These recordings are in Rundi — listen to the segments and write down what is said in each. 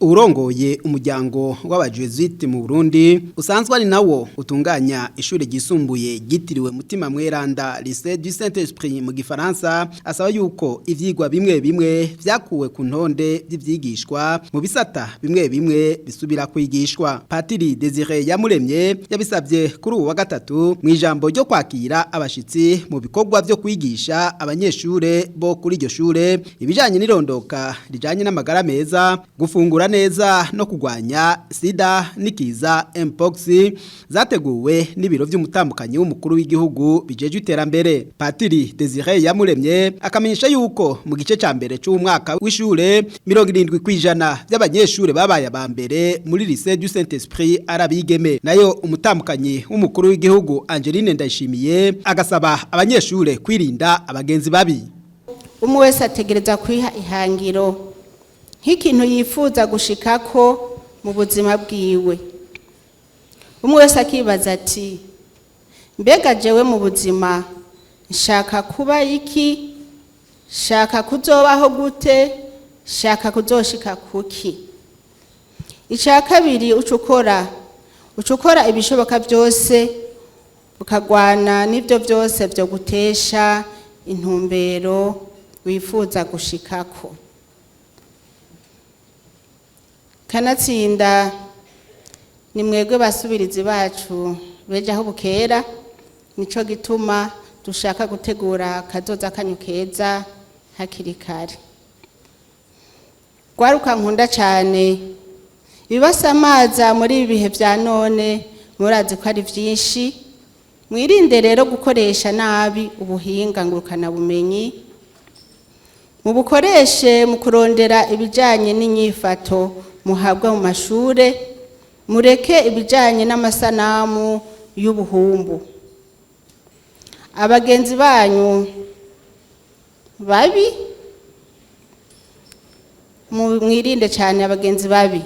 Urongoye umuryango w'abajesuite mu Burundi usanzwe ari nawo utunganya ishure ryisumbuye gitiriwe Mutima Mweranda Lycée du Saint-Esprit mu Gifaransa asaba yuko ivyigwa bimwe bimwe vyakuwe ku ntonde vy'ivyigishwa mu bisata bimwe bimwe bisubira kwigishwa. Patiri Desire Yamuremye yabisavye kuri uwa gatatu mu ijambo ryo kwakira abashitsi mu bikorwa vyo kwigisha abanyeshure bo kuri iryo shure ibijanye n'irondoka rijanye n'amagara meza gufungura neza no kugwanya sida nikiza mpox zateguwe n'ibiro vy'umutambukanyi w'umukuru w'igihugu bijeje iterambere. Patiri Desire Yamuremye akamenyesha yuko mu gice ca mbere c'umwaka w'ishure 70% by'abanyeshure babaye abambere muri Lycée du Saint-Esprit arabigeme. Nayo umutambukanyi w'umukuru w'igihugu Angeline Ndayishimiye agasaba abanyeshure kwirinda abagenzi babi. Umwe wese ategereza kwiha ihangiro nk'ikintu yifuza gushikako mu buzima bwiwe. Umwe wese akibaza ati mbega jewe mu buzima nshaka kuba iki, shaka kuzobaho gute, shaka kuzoshika kuki. Icya kabiri ucukora ibishoboka byose ukagwana n'ibyo byose byo gutesha intumbero wifuza gushikako. Kanatsinda ni mwebwe basubirizi bacu beje aho bukera, nico gituma dushaka gutegura kazoza kanyu keza hakiri kare. Gwaruka nkunda cyane ibibasamaza muri ibi bihe vya none murazi ko ari vyinshi. Mwirinde rero gukoresha nabi ubuhinga ngurukana bumenyi, mubukoreshe mu kurondera ibijanye n'inyifato muhabwa mu mashure, mureke ibijanye n'amasanamu y'ubuhumbu. Abagenzi banyu babi mwirinde cyane abagenzi babi,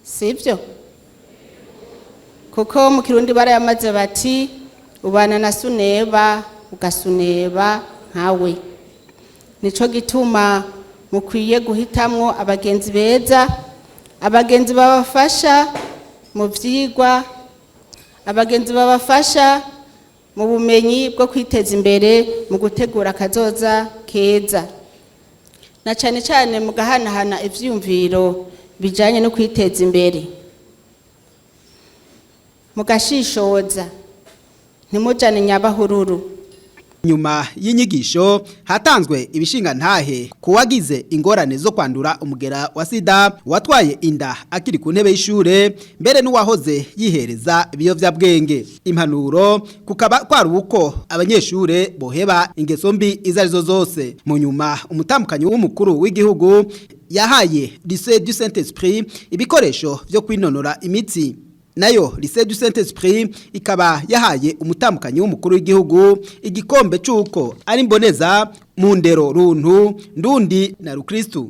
sivyo? Kuko mu Kirundi barayamaze bati ubana na suneba ugasuneba nkawe. Nico gituma mukwiye guhitamwo abagenzi beza, abagenzi babafasha mu vyigwa, abagenzi babafasha mu bumenyi bwo kwiteza imbere mu gutegura kazoza keza, na cyane cyane mu gahanahana ivyumviro bijanye no kwiteza imbere. Mugashishoza ntimujane nyabahururu. Nyuma y'inyigisho hatanzwe ibishinga ntahe kuwagize ingorane zo kwandura umugera wa sida, watwaye inda akiri ku ntebe y'ishure, mbere n'uwahoze yihereza ibiyovyabwenge. Impanuro kukaba kwari uko abanyeshure boheba ingeso mbi izarizo zose. Mu nyuma umutambukanyi w'umukuru w'igihugu yahaye Lycée du Saint-Esprit ibikoresho vyo kwinonora imitsi. Nayo Lycée du Saint-Esprit ikaba yahaye umutambukanyi w'umukuru w'igihugu igikombe cy'uko ari mboneza mu ndero runtu ndundi na rukristu.